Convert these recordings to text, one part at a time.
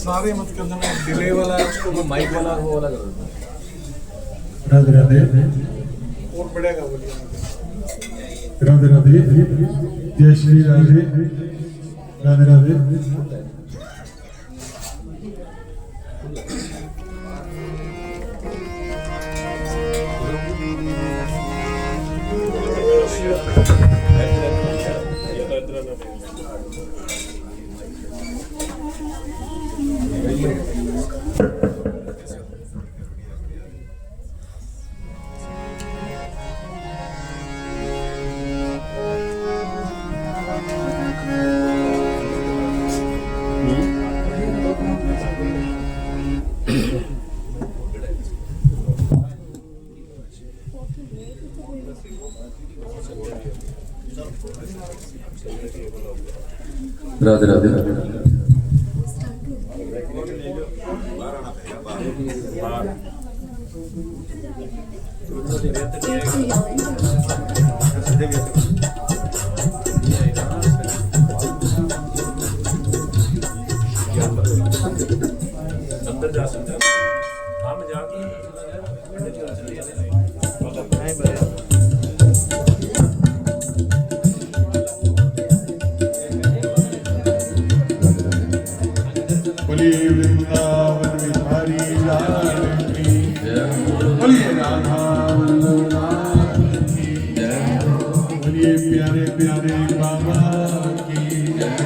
सारे मत करना, डिले वाला उसको माइक वाला वो वाला कर देना। राधे राधे और बढ़ेगा, बोलिए। राधे राधे, जय श्री राधे, राधे राधे। राधे राधे, अंदर जा सकते हैं हम जाके बोलिए वृंदावन बिहारी लाल की जय, बोलिए राधा वल्लभ की जय, बोलिए प्यारे प्यारे बाबा की जय।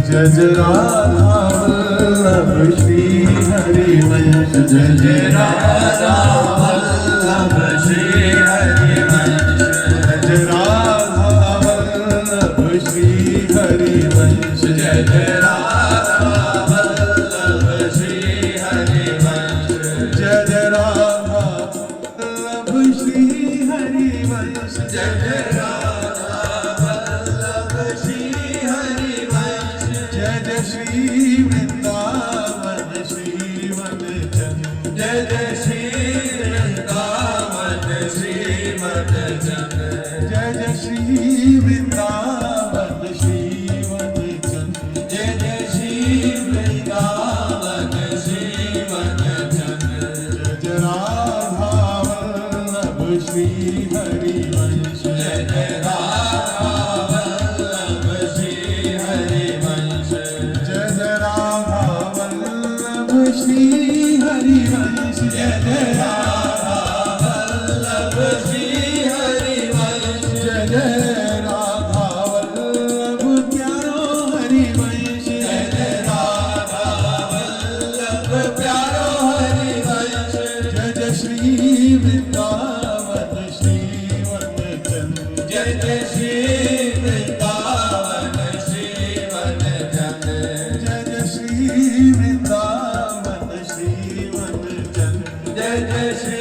जय जय राधा वल्लभ श्री हरि वंश, जय जय राधा वल्लभ श्री हरि वंश, जय जय राधा वल्लभ श्री हरि वंश, जय जय राधा वल्लभ श्री हरि वंश, जय जय राधा वल्लभ श्री हरि वंश, जय जय राधा वल्लभ श्री हरि वंश, जय जय श्री वृंदावन श्री वनचन, जय जय श्री वृंदावन श्री वनचन, जय जय श्री वृंदावन श्री वनचन, जय जय श्री वृंदावन श्री वनचन, जय जय राधा वल्लभ श्री हरि वंश, जय जय राधा वल्लभ श्री हरि वंश, जय जय राधा वल्लभ श्री हरि वंश, जय जय राधा वल्लभ श्री हरि वंश, जय जय राधा वल्लभ प्यारो हरि वंश, जय जय राधा वल्लभ प्यारो हरि वंश, जय जय श्री वृंदावन श्री वनचन, जय जय श्री वृंदावन श्री वनचन, जय जय श्री वृंदावन श्री वनचन, जय जय श्री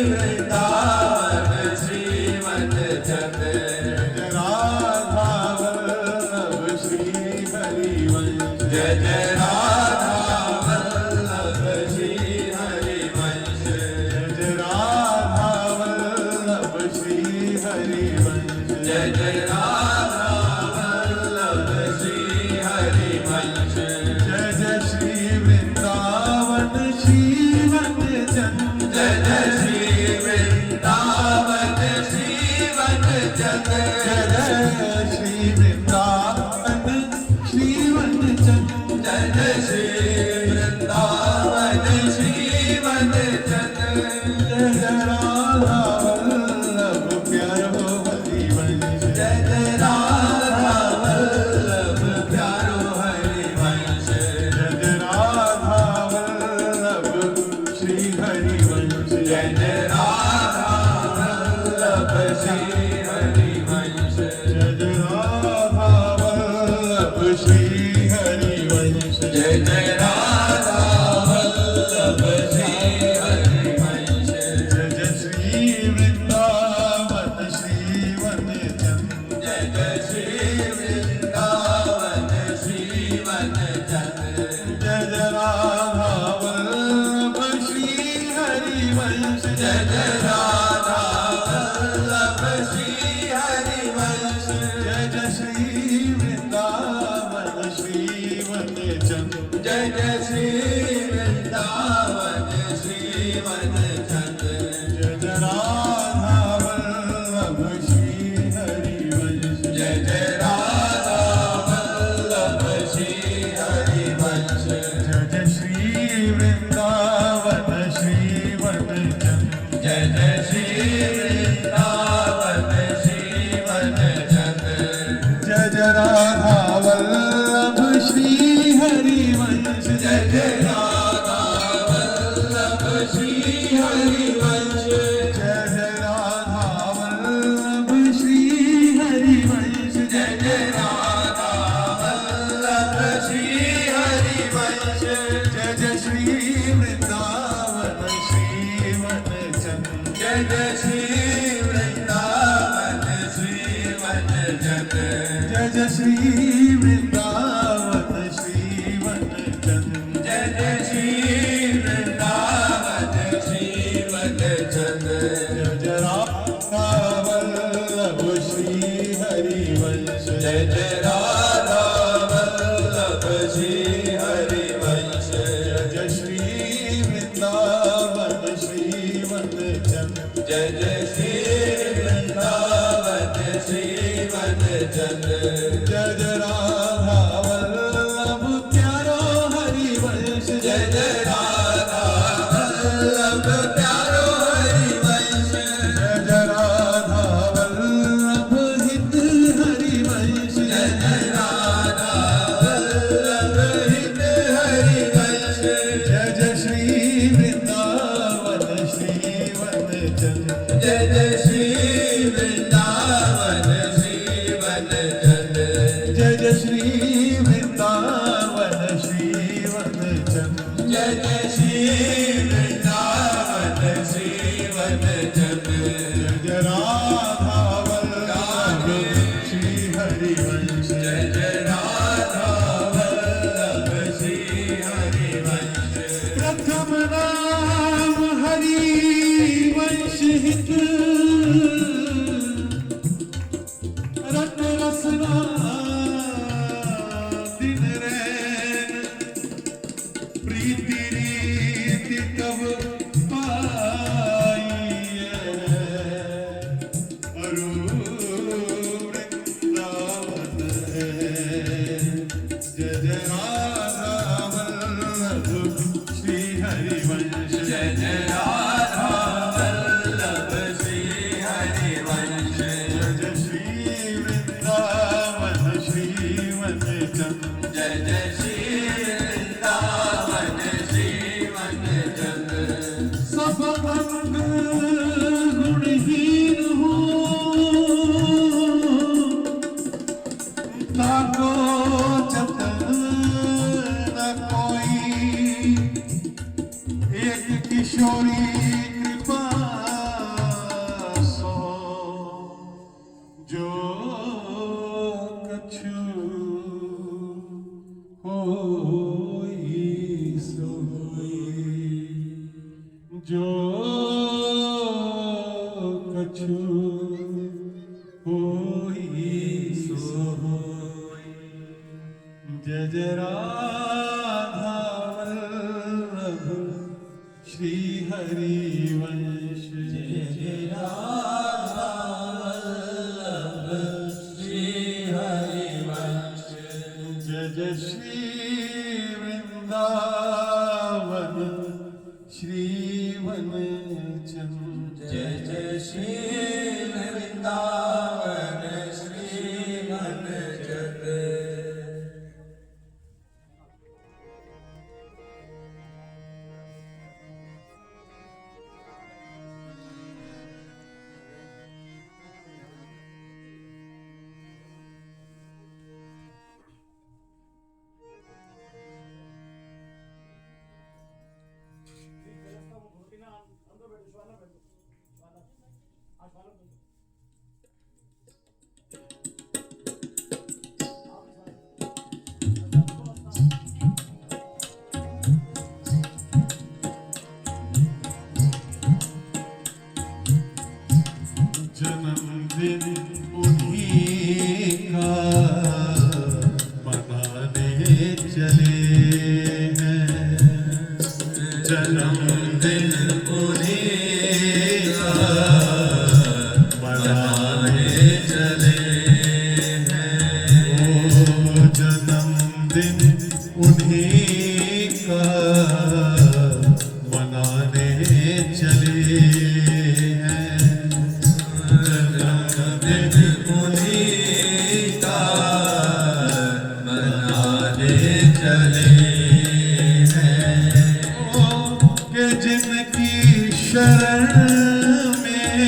वृंदावन श्री वनचन, जय जय राधा वल्लभ श्री हरि वंश, जय जय राधा वल्लभ श्री हरि वंश, जय जय राधा वल्लभ श्री हरि वंश, जय जय राधा वल्लभ श्री हरि वंश, जय जय श्री वृंदावन श्री वनचन, जय जय श्री वृंदावन श्री वनचन, जय जय श्री वृंदावन श्री वनचन, जय जय श्री वृंदावन श्री वनचन, जय जय राधा वल्लभ प्यारो हरि वंश, जय जय राधा वल्लभ प्यारो हरि वंश, जय जय राधा वल्लभ श्री हरि वंश, जय जय राधा वल्लभ श्री हरि वंश, जय जय राधा श्री हरिवंश जय जय राधा वल्लभ श्री हरिवंश जय जय श्री वृंदावन श्री वनचंद जय जय श्री वृंदावन श्री वनचंद जय जय राधा वल्लभ श्री हरिवंश जय जय राधा वल्लभ श्री हरिवंश जय जय श्री वृंदावन श्री वनचंद जय जय श्री वृंदावन श्री वनचंद जय जय राधा वल्लभ श्री हरिवंश जय जय राधा वल्लभ श्री हरिवंश जय जय श्री वृंदावन श्री वनचंद जय जय श्री वृंदावन श्री वनचंद जय जय राधा वल्लभ श्री हरिवंश जय जय राधा वल्लभ श्री हरिवंश जय जय राधा वल्लभ श्री हरिवंश जय जय राधा वल्लभ श्री हरिवंश जय जय श्री वृंदावन श्री वनचंद जय जय श्री वृंदावन श्री वनचंद जय जय श्री वृंदावन श्री वनचंद जय जय श्री वृंदावन श्री वनचंद जय जय राधा वल्लभ श्री हरिवंश जय जय राधा वल्लभ श्री हरिवंश जय जय श्री वृंदावन श्री वनचंद जय जय श्री वृंदावन श्री वनचंद जय जय राधा वल्लभ प्यारो हरिवंश जय जय राधा वल्लभ प्यारो हरिवंश जय जय राधा वल्लभ हित हरिवंश जय जय राधा वल्लभ हित हरिवंश जय जय श्री वृंदावन श्री वनचंद जय जय श्री वृंदावन श्री वनचंद जय जय श्री वृंदावन श्री वनचंद जय जय श्री वृंदावन श्री वनचंद जय जय राधा वल्लभ श्री हरिवंश जय जय राधा वल्लभ श्री हरिवंश प्रथम नाम हरिवंश हित रत्न रसना दिन रैन प्रीति रीति तब पाइए अरु वृंदावन है जय जय राधा वल्लभ श्री हरिवंश जय जय राधा वल्लभ श्री हरिवंश जय जय श्री वृंदावन श्री वनचंद जय जय श्री वृंदावन श्री वनचंद सब अंग गुणहीन हूँ ताको जतन न कोई एक किशोरी कृपा सो जो कछु होई सोई जो कछु होई सोई जय जय राधा वल्लभ श्री हरिवंश जय जय राधा वल्लभ श्री हरिवंश जय जय श्री वृंदावन श्री वनचंद जय जय श्री वृंदावन श्री वनचंद मनाने चले हैं। जन्मदिन उन्हीं का मनाने चले हैं। ओ जन्मदिन उन्हीं का मनाने चले हैं। जन्मदिन उन्हीं का मनाने चले हैं। ओ के जिनकी शरण में,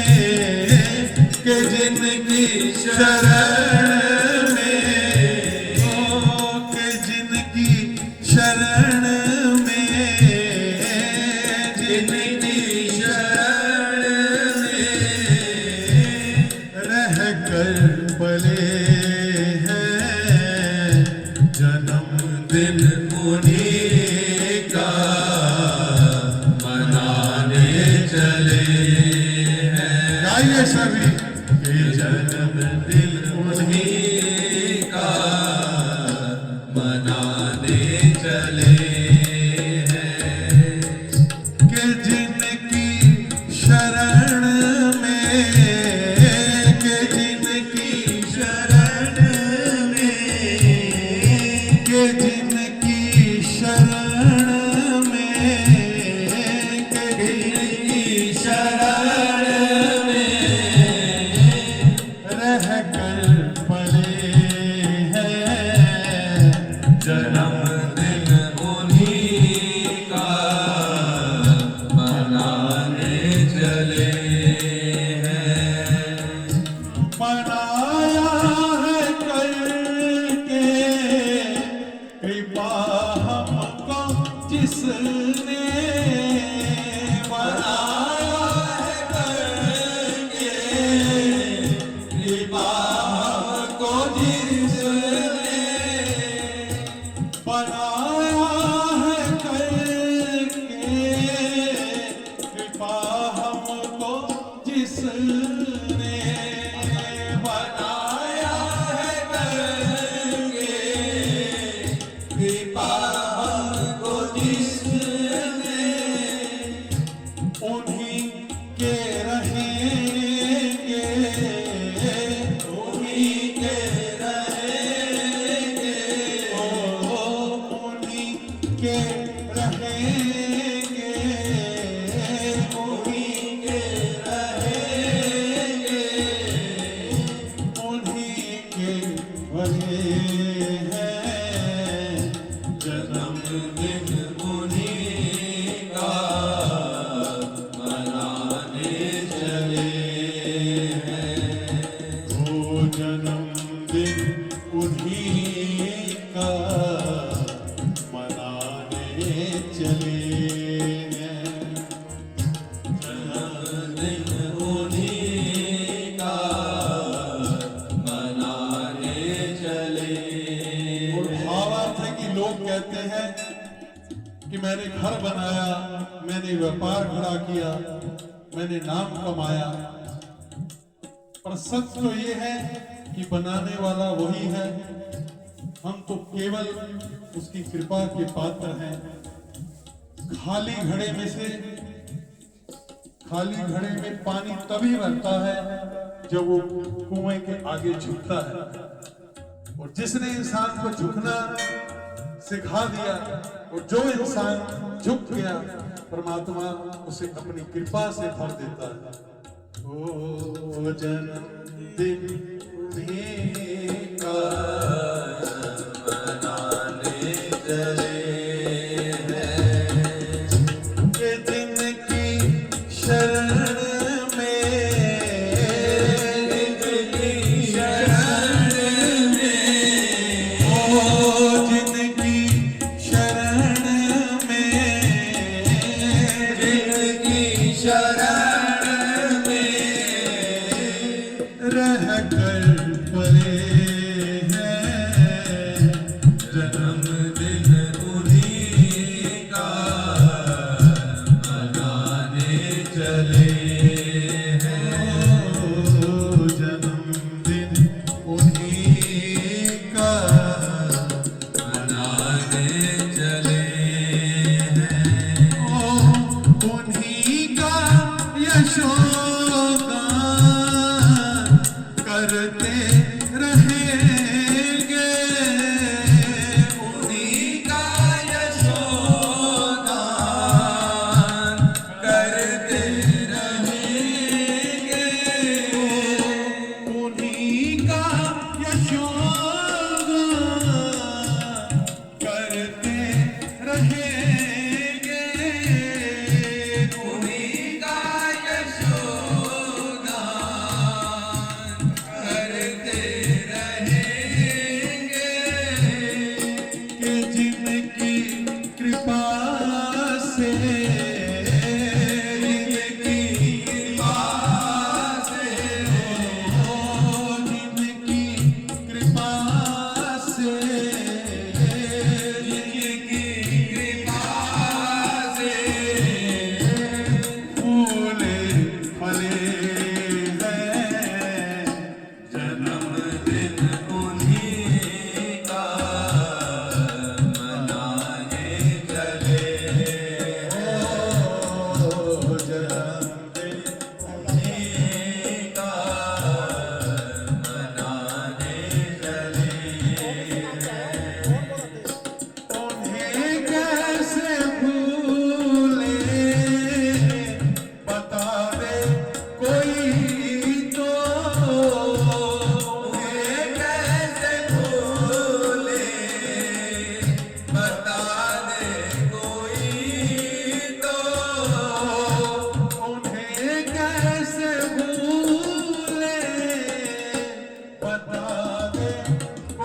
के जिनकी शरण में, ओ के जिनकी शरण में, जिनकी शरण में रह कर पले हैं। जन्मदिन उन्हीं का मनाने चले हैं। गाइए सभी कि जन्मदिन उन्हीं का मनाने चले हैं। कि जिनकी शरण में, कि जिनकी शरण में, कि जिनकी शरण में, कि जिनकी शरण में रह कर पले हैं। जन्मदिन उन्हीं का मनाने चले हैं। मनाया है करके कृपा हमको जिसने, मनाया है करके कृपा हमको जिसने, बनाया है करके कृपा हमको जिसने, बनाया है करके कृपा हमको जिसने, उन्हीं के रहेंगे, उन्हीं के रहेंगे, ओ उन्हीं के रहेंगे, उन्हीं के रहेंगे, उन्हीं के भले हैं। जन्मदिन उन्हीं का मनाने चले हैं। ओ जन्मदिन उन्हीं का मनाने चले हैं। जन्मदिन उन्हीं का मनाने चले। और भावार्थ है कि लोग कहते हैं कि मैंने घर बनाया, मैंने व्यापार खड़ा किया, मैंने नाम कमाया, पर सच तो ये है कि बनाने वाला वही है। हम तो केवल उसकी कृपा के पात्र हैं। खाली घड़े में से, खाली घड़े में पानी तभी भरता है जब वो कुएं के आगे झुकता है। और जिसने इंसान को झुकना सिखा दिया, और जो इंसान झुक गया, परमात्मा उसे अपनी कृपा से भर देता है। ओ जन्मदिन उन्हीं का मनाने चले हैं। कि जिनकी शरण में, जिनकी शरण में, ओ जिनकी शरण में, जिनकी शरण में रह कर पले हैं।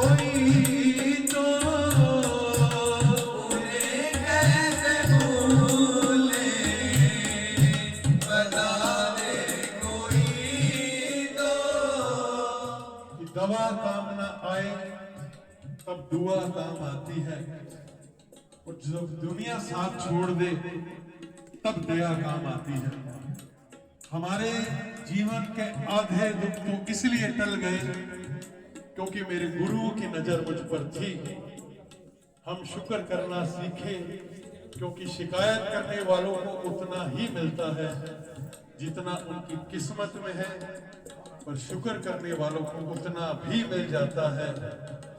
कोई तो उन्हें कैसे भूले, बता दे कोई तो। कि दवा काम ना आए तब दुआ काम आती है, और जब दुनिया साथ छोड़ दे तब दया काम आती है। हमारे जीवन के आधे दुख तो इसलिए टल गए क्योंकि मेरे गुरुओं की नजर मुझ पर थी। हम शुक्र करना सीखे, क्योंकि शिकायत करने वालों को उतना ही मिलता है जितना उनकी किस्मत में है, पर शुक्र करने वालों को उतना भी मिल जाता है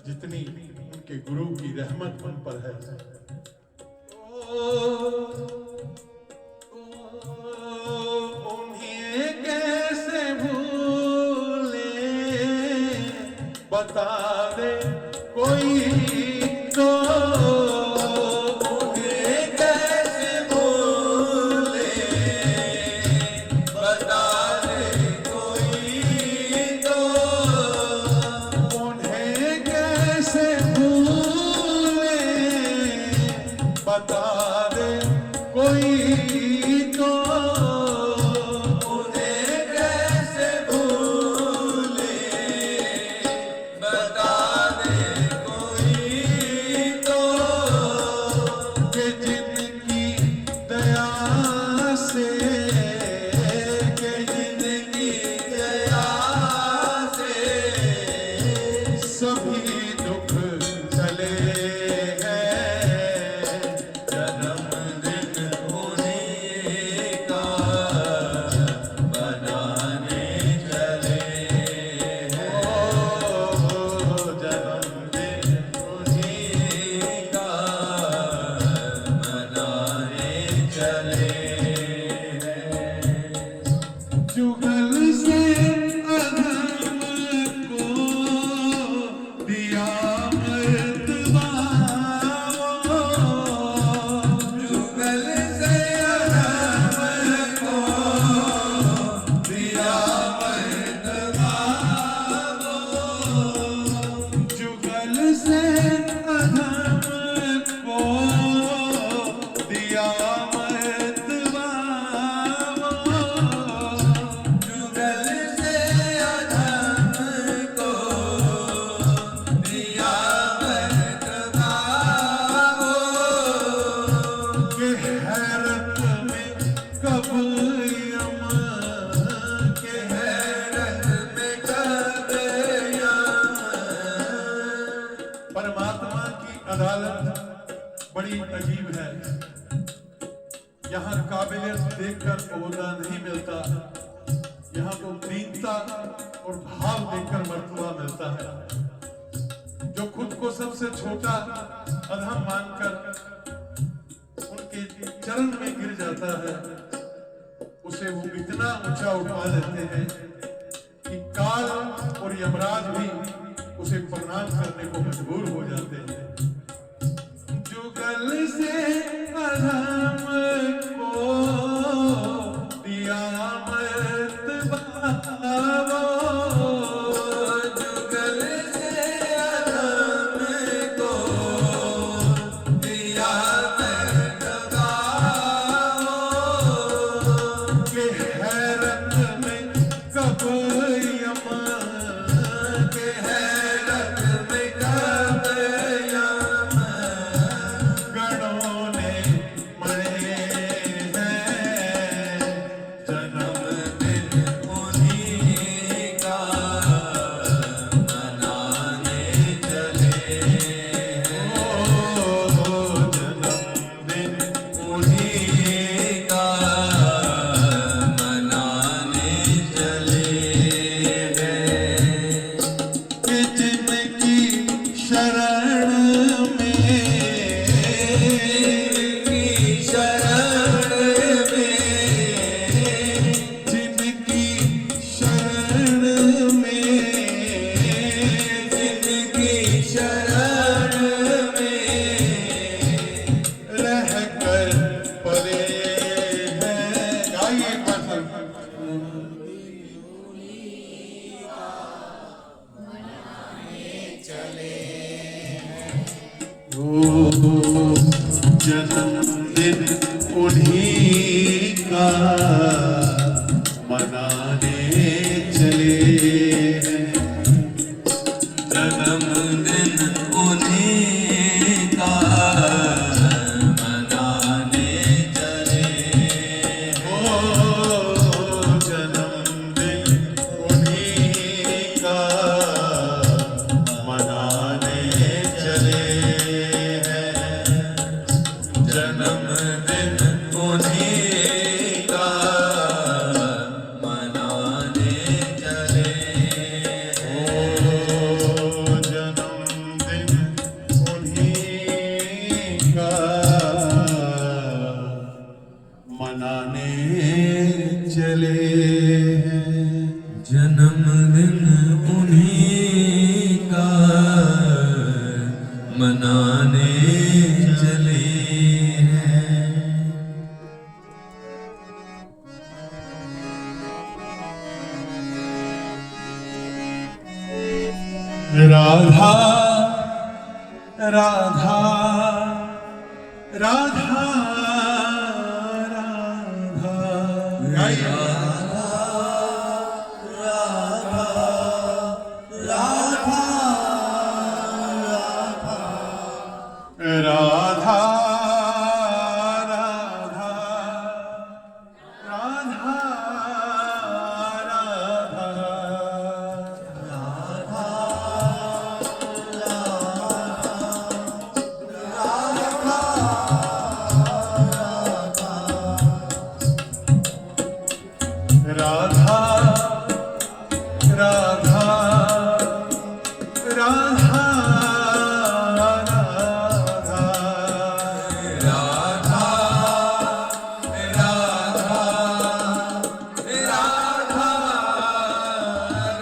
जितनी उनके गुरु की रहमत उन पर है। उन्हें कैसे भूले, बता दे कोई तो। उन्हें कैसे भूले, बता दे कोई तो। उन्हें कैसे भूले, बता दे कोई तो। उन्हें कैसे भूले, बता दे कोई तो। कि जिनकी दया से, कि जिनकी दया से सभी दुख चले हैं। जन्मदिन उन्हीं का मनाने चले हो, जन्मदिन उन्हीं का मनाने चले हैं। जुगल से अधम को दिया मर्तबा, जुगल से अधम को दिया मर्तबा। जुगल से अधम को दिया मर्तबा। जुगल से अधम को दिया मर्तबा। कि हैरत में कब यम, कि हैरत में कब यम। परमात्मा की अदालत बड़ी अजीब है। यहाँ काबिलियत देखकर ओहदा नहीं मिलता, यहाँ तो दीनता और भाव देखकर मर्तबा मिलता है। जो खुद को सबसे छोटा अधम मानकर उनके चरण में गिर जाता है, उसे वो इतना ऊंचा उठा लेते हैं कि काल और यमराज भी उसे प्रणाम करने को मजबूर हो जाते हैं। जुगल से अधम को दिया मर्तबा। जुगल से अधम को दिया मर्तबा। कि हैरत में कब यम, कि हैरत में कब यम। गणों ने मरे हैं, जन्मदिन उन्हीं का मनाने चले हो, जन्मदिन उन्हीं का मनाने चले हैं। कि जिनकी शरण में, जिनकी शरण में, जिनकी शरण में, जिनकी शरण में रहकर परे हैं। आइए एक बार चले जन्मदिन उन्हीं का मनाने चले हैं। जन्मदिन उन्हीं का मनाने चले ओ जन्मदिन उन्हीं का मनाने चले हैं। जन्मदिन उन्हीं का मनाने चले ओ जन्मदिन उन्हीं का मनाने चले हैं। जन्मदिन उन्हीं का मनाने चले हैं। राधा राधा राधा राधा राधा राधा राधा राधा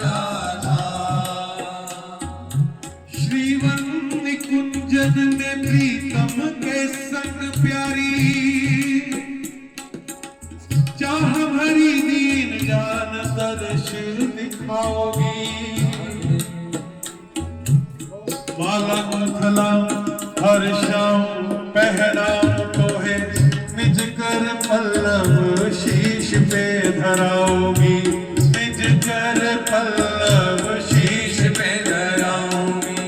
राधा श्रीवन कुंजन में प्रीतम के संग प्यारी चाह भरी दीन जान दर्श दिखाओगी। माला मुखला हर शाम पहनाओ तो है निज कर पल्लव शीश पे धराओगी। निज कर पल्लव शीश पे धराओगी।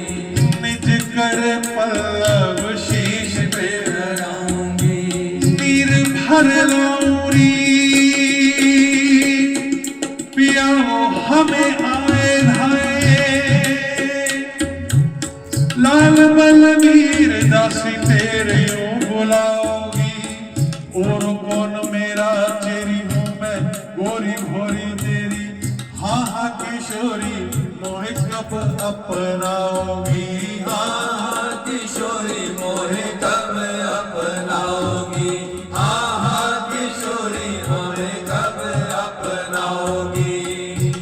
निज कर पल्लव शीश पे धराओगी। नीर भर लौरी पियाओ हमें आए धाए। लाल बलवीर दासी तेरे यूं बुलाओगी। और कौन मेरा चेरी हूँ मैं गोरी भोरी तेरी। हाँ हाँ किशोरी मोहे कब अपनाओगी। हाँ किशोरी मोहे कब अपनाओगी। हाँ किशोरी मोहे कब अपनाओगी।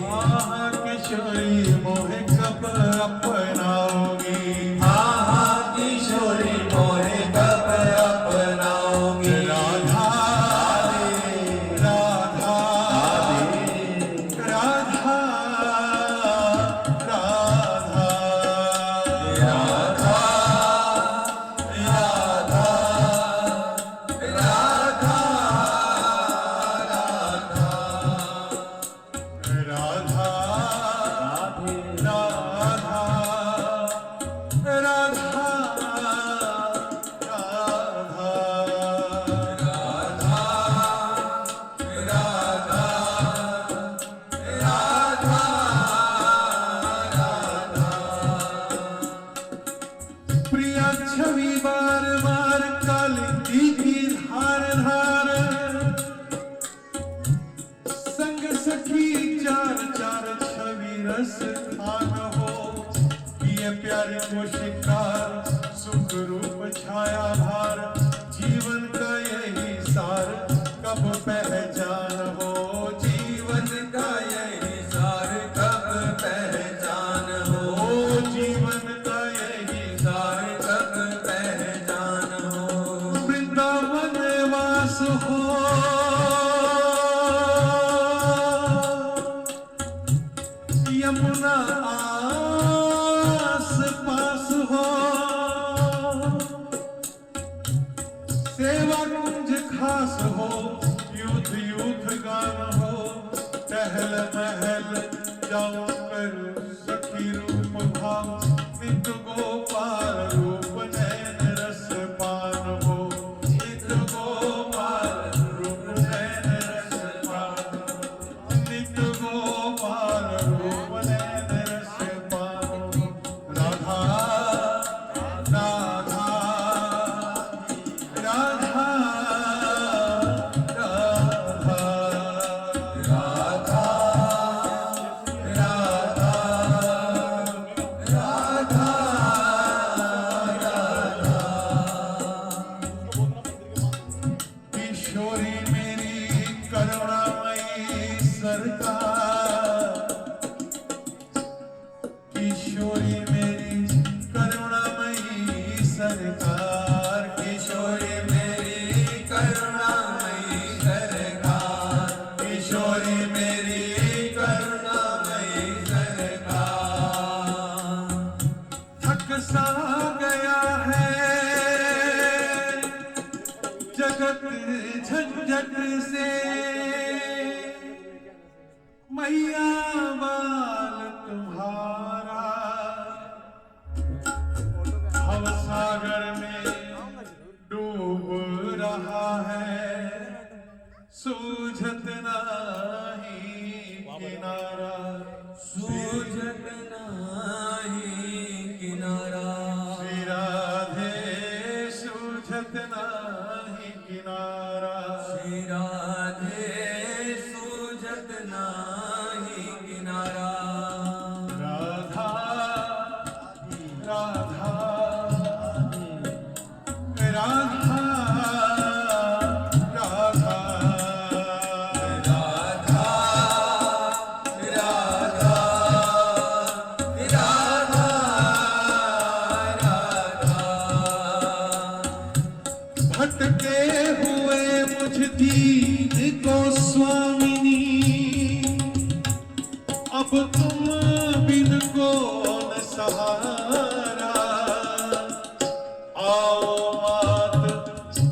हाँ किशोरी मोहे कब अपनाओगी। हाँ किशोरी मोहे कब अपनाओगी। राधा राधा राधा राधा राधा प्रिया छवि बार बार काली की धार धार। संग सखी चार चार छवि रस खान हो। ये प्यारी को शिकार सुख रूप छाया भार। जीवन का यही सार कब पहचान हो। जीवन का यही सार कब पहचान हो। जीवन का यही सार कब पहचान हो। वृंदावन वास हो यमुना आस पास हो। सरकार किशोरी मेरी करुणामयी सरकार, किशोरी मेरी करुणामयी सरकार। थक सा गया है जगत झंझट से, मैया बाल तुम्हारा भवसागर में डूब रहा है, सूझत नहीं किनारा, सूझत नाही किनारा। श्री राधे सूझत नहीं किनारा, श्री राधे सूझत नाही किनारा। राधा राधा राधा राधा राधा राधा राधा राधा। भटके हुए मुझ दीन को स्वामिनी, अब तुम बिन कौन सहारा, आओ मात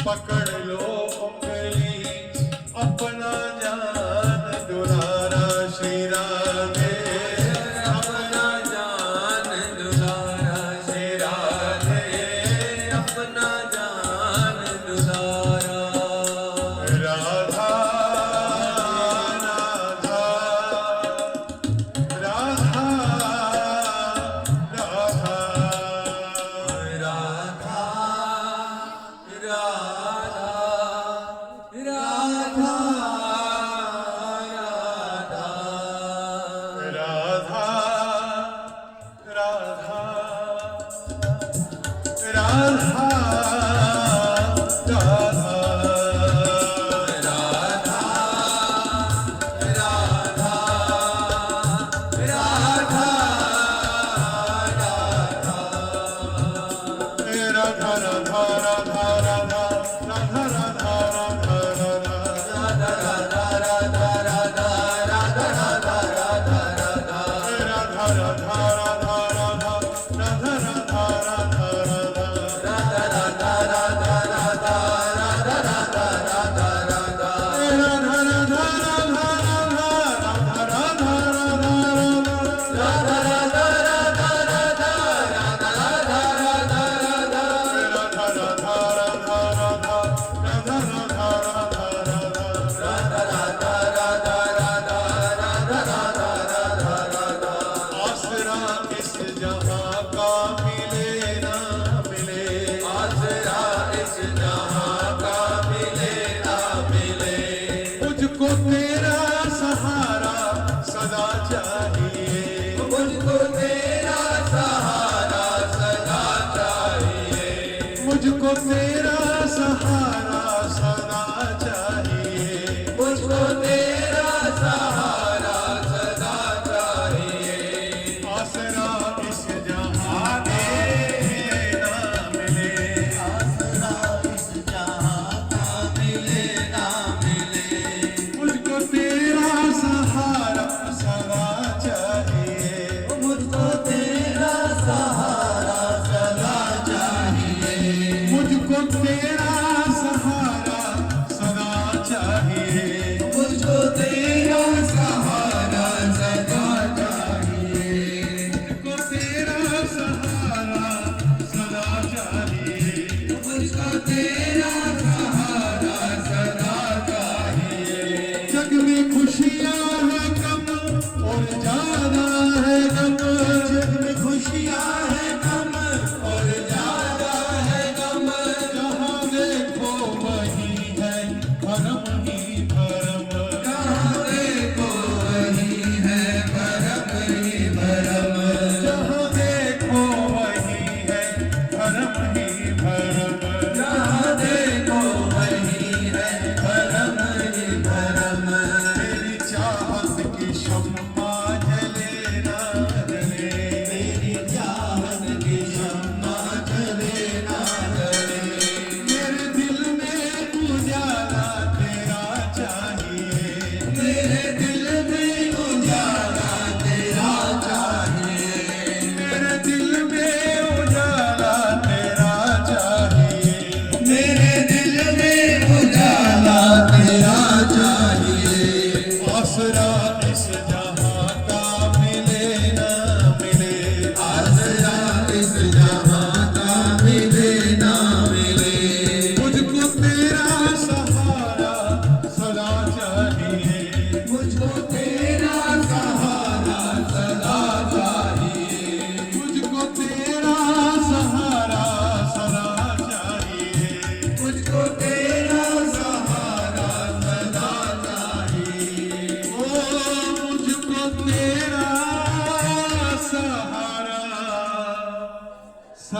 पकड़ लो उंगली, अपना जान दुलारा, श्री राधे अपना जान दुलारा, श्री राधे अपना जान दुलारा। राधा राधा राधा राधा राधा राधा राधा राधा राधा राधा मुझको तेरा सहारा सदा चाहिए, मुझको तेरा सहारा सदा चाहिए, मुझको तेरा सहारा सदा चाहिए। आसरा इस जहां में ना मिले, आसरा इस जहां का मिले ना मिले, मुझको तेरा सहारा सदा चाहिए, मुझको तेरा सहारा सदा चाहिए, मुझको तेरा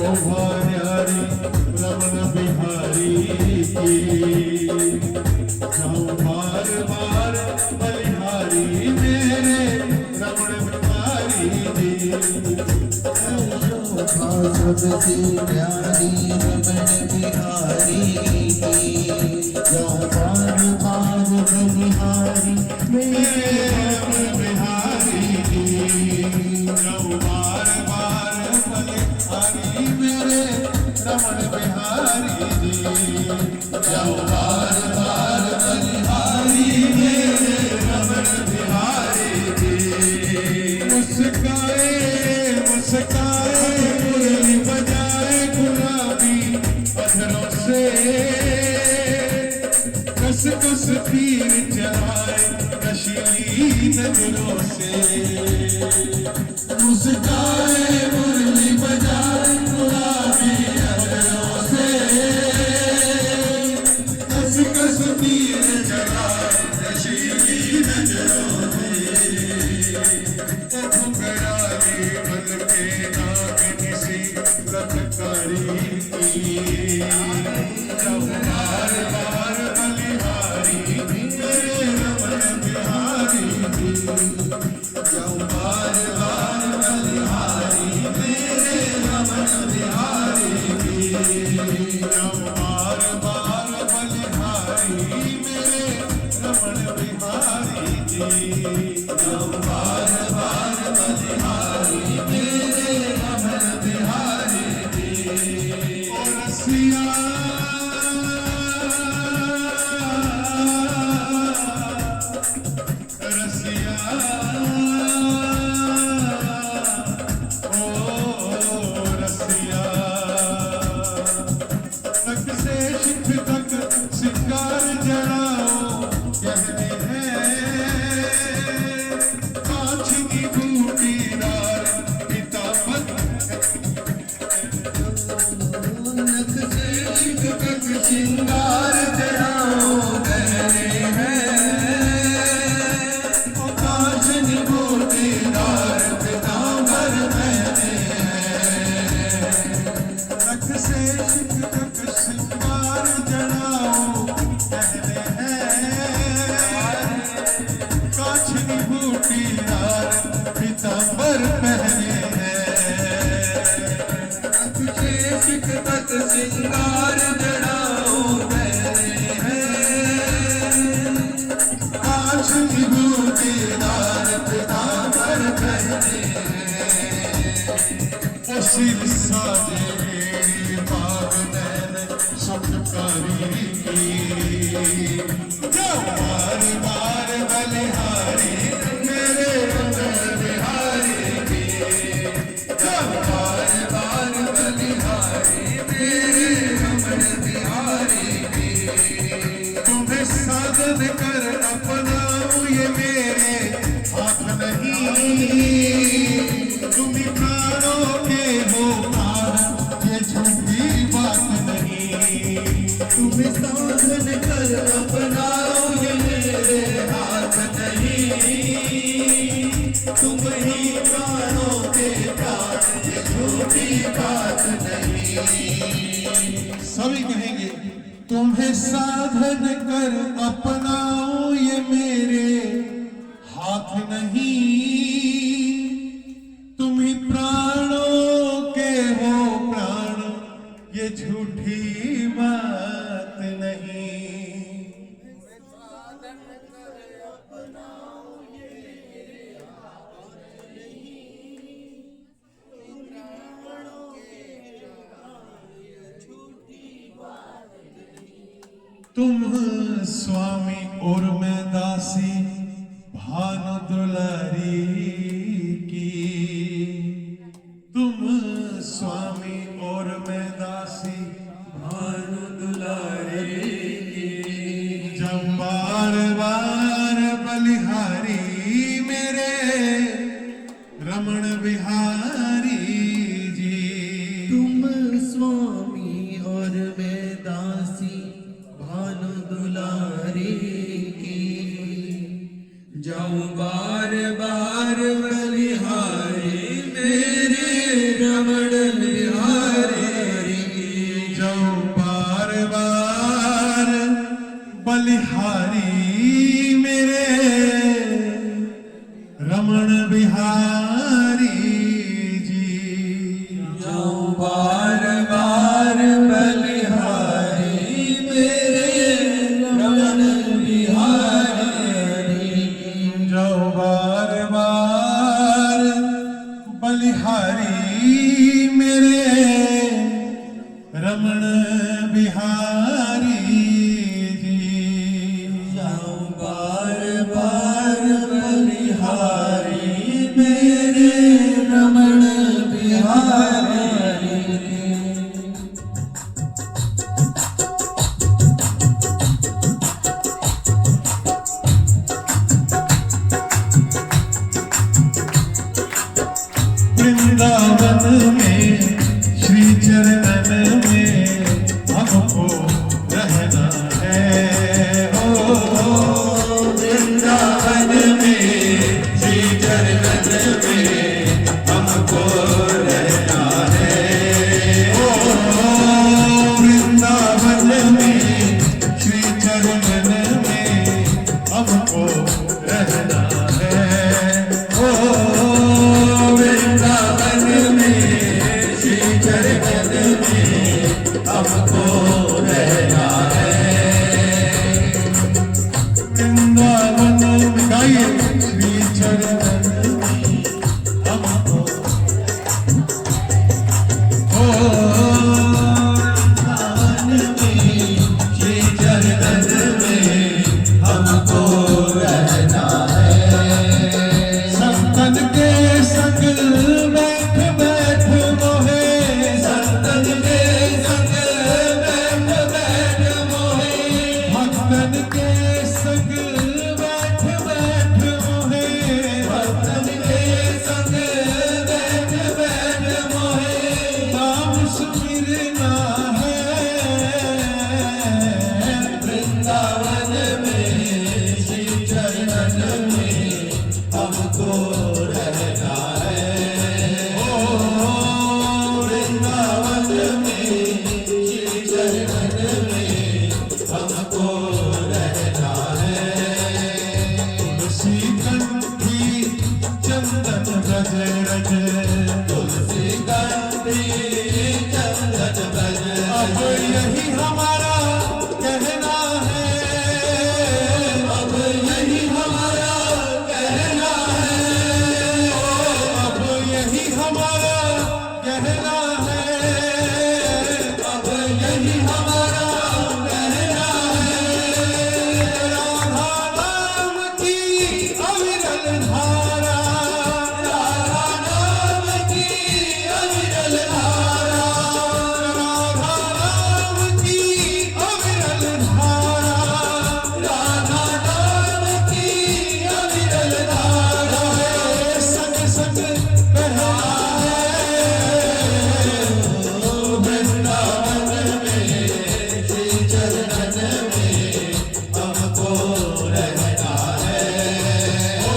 शोभा न्यारी रमण बिहारी की। जाऊं बार बार बलिहारी मेरे रमण बिहारी जी। शोभा सबसे प्यारी रमण बिहारी की। जाऊं बार बार बलिहारी मेरे रमण बिहारी जी। जाऊं बार बार बलिहारी मेरे रमण बिहारी जी। जाऊं बार बार बलिहारी मेरे रमण बिहारी जी। मुस्काए मुस्काए मुरली बजाए गुलाबी अधरों से। कस कस तीर चलाए नशीली नजरों से। मुस्काए मुरली बजाए गुलाबी अधरों से। कस कस तीर चलाए नशीली नजरों से। घुंघराली बन के नागिन सी ललकारी की। जाऊं बार बार बलिहारी मेरे रमण बिहारी जी। जाऊं बार बार बलिहारी मेरे रमण बिहारी जी। जाऊं बार बार बलिहारी मेरे रमण बिहारी जी। जाऊं बार बार बलिहारी मेरे रमण बिहारी जी। ओ रसिया रसिया ओ रसिया। तक से शिख तक सिंगार जड़ाओ कहने हैं। कांचनी बूटीदार पीताम्बर नख से शिख तक श्रृंगार जड़ाओ कहने हैं। कांचनी बूटीदार पीताम्बर पहने हैं। नख से शिख तक सिंगार जड़ाओ कहने हैं। कांचनी बूटीदार पीताम्बर पहने हैं। तुझे शिख तक श्रृंगार जड़ाओ कहने हैं। कांचनी बूटीदार पीताम्बर पहने हैं। ओ सिर साजे मेरी बाग नैन स्वप्नकारी की। जाऊं बार बार बलिहारी मेरे रमण बिहारी की। जाऊं बार बार बलिहारी मेरे रमण बिहारी की। तुम्हें साधन कर अपनाऊं ये मेरे हाथ नहीं। तुम ही प्राणों के हो प्राण ये झूठी बात नहीं। तुम्हें साधन कर अपनाओ ये मेरे हाथ नहीं। तुम ही प्राणों के प्राण ये झूठी बात नहीं। सभी कहेंगे तुम्हें साधन कर अपनाओ ये मेरे हाथ नहीं। तुम ही प्राणों के हो प्राण ये झूठी बात नहीं। तुम स्वामी और मैं दासी भानु दुलारी की। तुम स्वामी और मैं दासी भानु दुलारी की। जब बार बार बलिहारी मेरे रमण बिहारी जी। तुम स्वामी और मैं दासी भानु दुलारी की। बार बार बलिहारी मेरे रमन बिहारी। जाओ बार बार बलिहारी मेरे रमण बिहारी जी। जाओ बार बार बलिहारी मेरे रमण बिहारी। वृंदावन में श्री चरणन में हमको रहना है। ओ वृंदावन में श्री चरणन में हमको रहना है। ओ वृंदावन में श्री चरणन में हमको रहना है। ओ वृंदावन में श्री चरणन में हमको रहना है। वृंदावन में गाइए श्री चरणन में हमको। ओ वृंदावन में श्री चरणन में हमको रहना है। संतन के संग बैठ बैठ मोहे। संतन के संग बैठ बैठ मोहे। भक्तन के संग बैठ बैठ मोहे। भक्तन के संग बैठ बैठ मोहे। नाम सुमिरना है। वृंदावन में श्री चरणन में हमको रहना है। ओ वृंदावन में श्री चरणन में हमको रहना है। तुलसी कंठी चंदन ब्रज रज। तुलसी गंधी चंदन ब्रज। अब यही हमारा कहना है। अब यही हमारा कहना है। अब यही हमारा कहना है। अब यही हमारा कहना है। राधा नाम की अविरल धारा। राधा नाम की अविरल धारा। राधा नाम की अविरल धारा। राधा नाम की अविरल धारा। संग संग कहना है। वृंदावन में श्री चरणन में हमको रहना है। ओ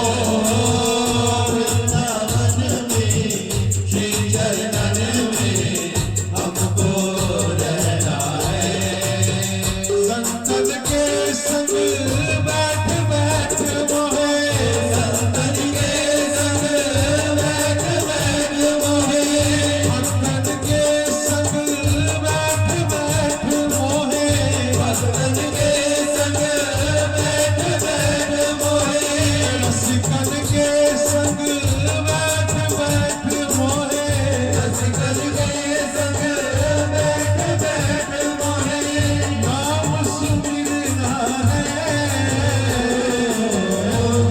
वृंदावन में श्री चरणन में हमको रहना है। संतन के संग बैठ बैठ मोहे। संतन के संग बैठ बैठ मोहे। भक्तन के संग बैठ बैठ मोहे। भक्तन के संग बैठ बैठ मोहे। रसिकन के संग बैठ बैठ मोहे। रसिकन के संग बैठ बैठ मोहे। नाम सुमिरना है।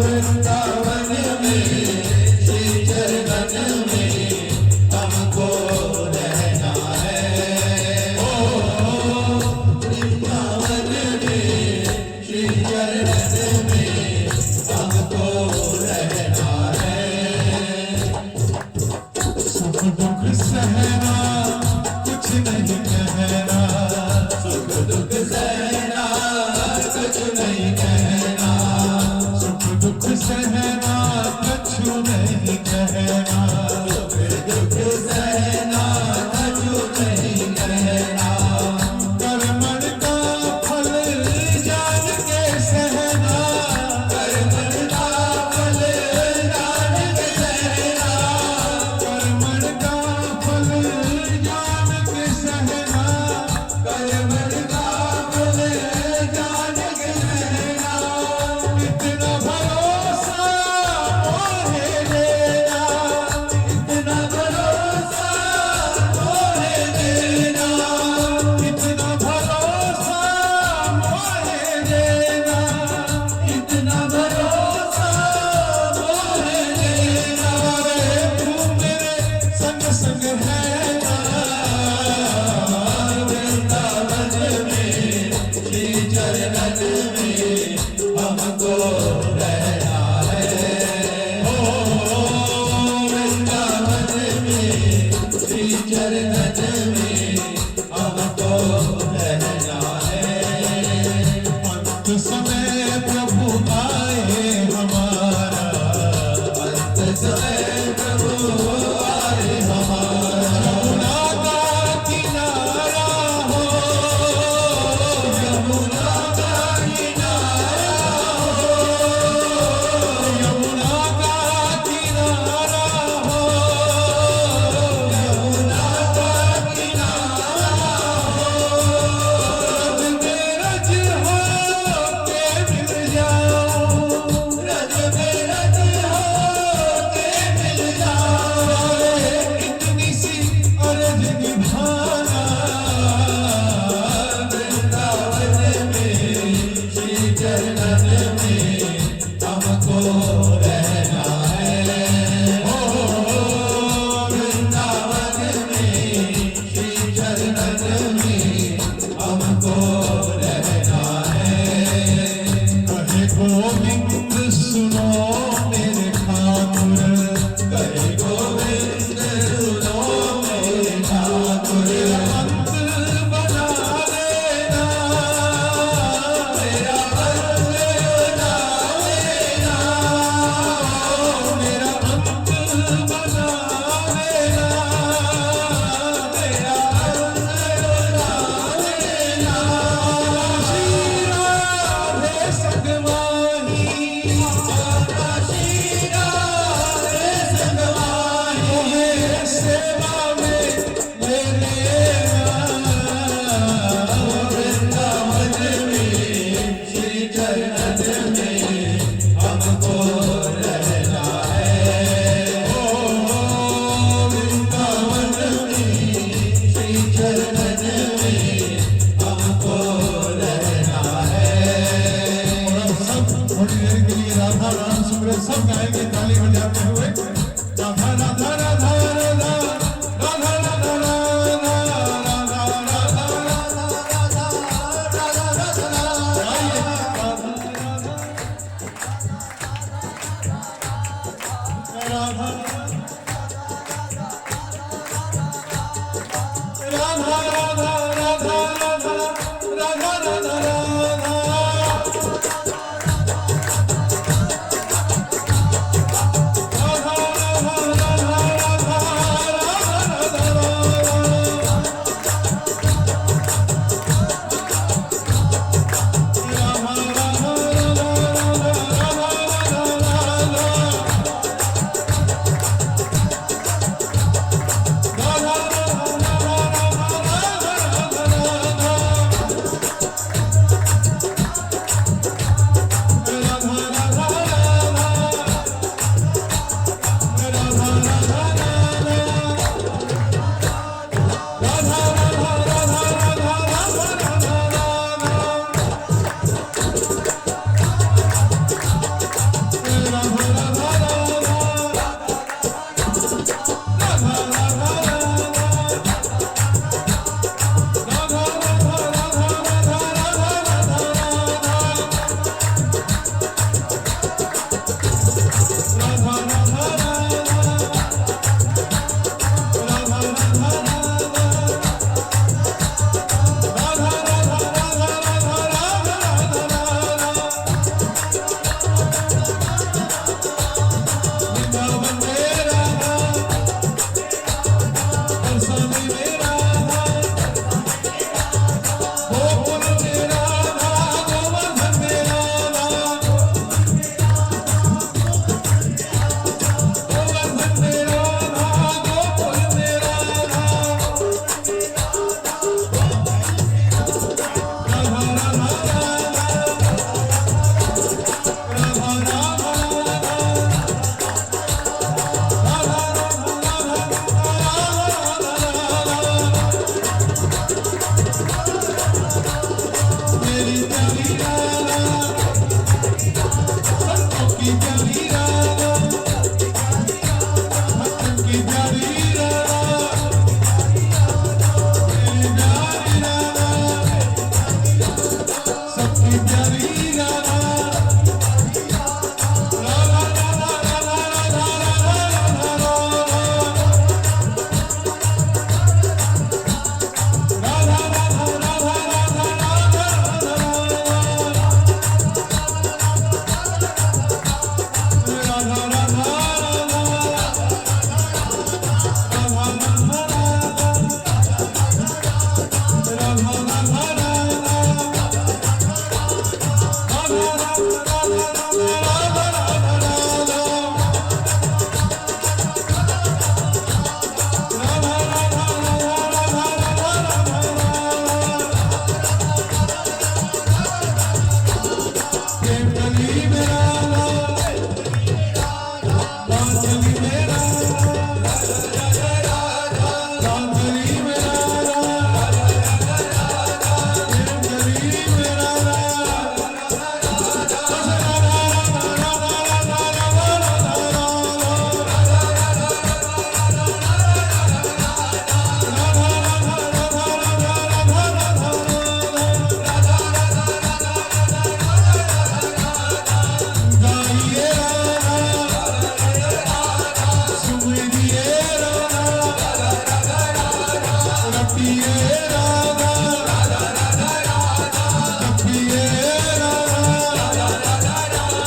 वृंदावन में श्री चरणन में हमको रहना है। ओ वृंदावन में श्री चरणन में हमको रहना है। सुख दुख सहना कुछ नहीं कहना। सुख दुख सहना कुछ नहीं कहना। सुख दुख सहना कछु नहीं कहना। सुख दुख सहना कछु नहीं कहना। कर्मण का फल जान के सहना। कर्मण का फल जान के सहना। कर्मण का फल जान चरण में हमको रहना है। अंत समय प्रभु आए हमारा, अंत समय प्रभु आए हमारा। यमुना का किनारा हो, यमुना का किनारा यमुना का किनारा हो, यमुना का किनारा रज में रज हो के मिल जाऊं, रज में रज होके मिल जाओ। इतनी सी अर्ज निभाना, वृंदावन में श्री चरणन में हमको रहना है। वृंदावन में श्री चरणन में हमको रहना है। कहे गोविंद सुनो मेरे ठाकुर, कहे गोविंद सुनो मेरे ठाकुर। अंत बना देना, मेरा अंत बना देना, मेरा अंत बना देना, मेरा अंत बना देना। श्री राधे सगवाही, श्री राधे संगवाही मोहे सेवा में ले लेना, वृंदावन में श्री चरणन में हमको रहना है। वृंदावन में श्री चरणन में हमको रहना है। और अब सब थोड़ी देर के लिए राधा राम सुमरन सब गाएंगे ताली बजाते हुए। राधा राधा राधा राधा राधा राधा राधा राधा राधा राधा राधा राधा राधा राधा राधा राधा पिए राधा राधा राधा राधा पिए राधा राधा राधा राधा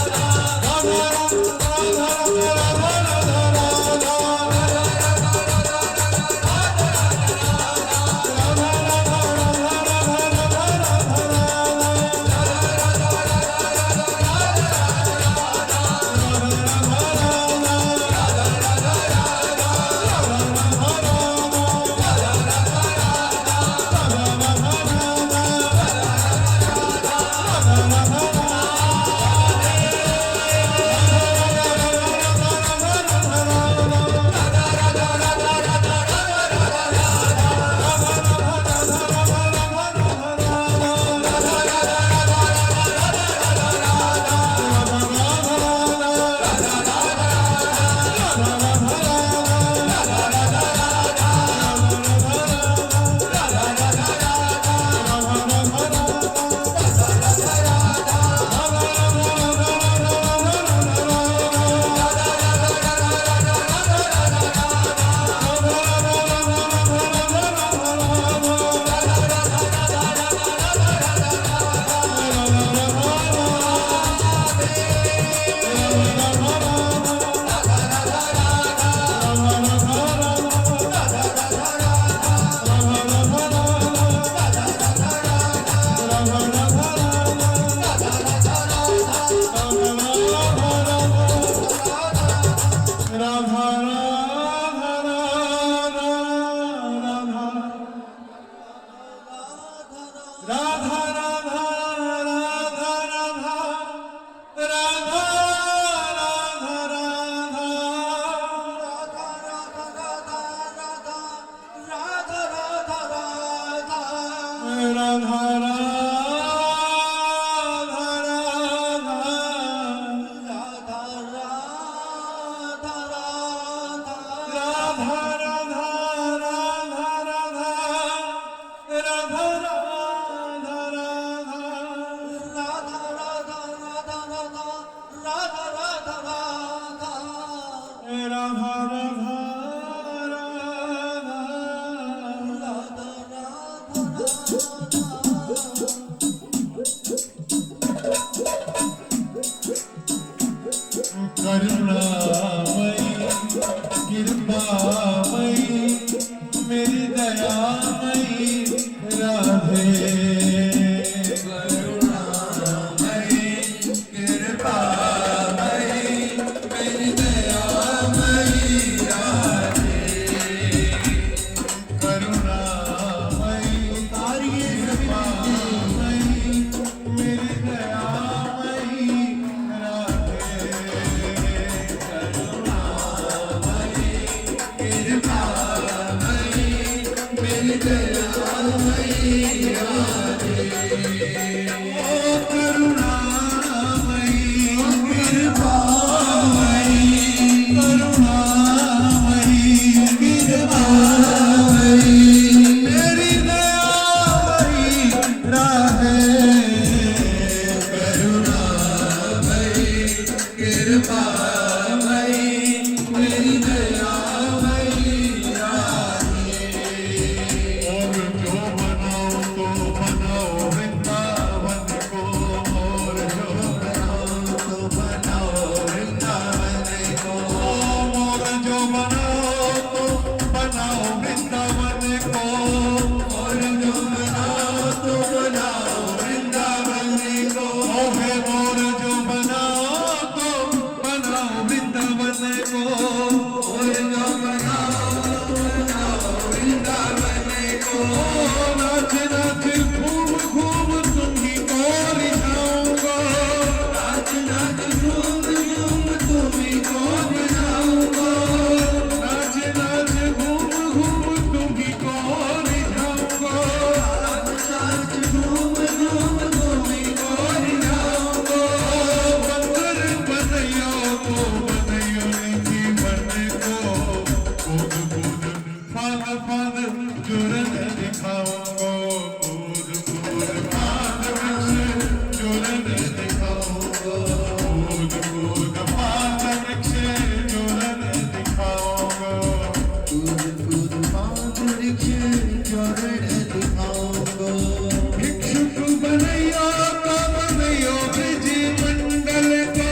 करुणामयी कृपामयी मेरी दयामयी राधे करुणामयी कृपामयी मेरी दयामयी राधे करुणामयी कृपामयी मेरी दयामयी ऋण दिखाऊंगा। भिक्षुक बनैया का बनैयो ब्रज मंडल को,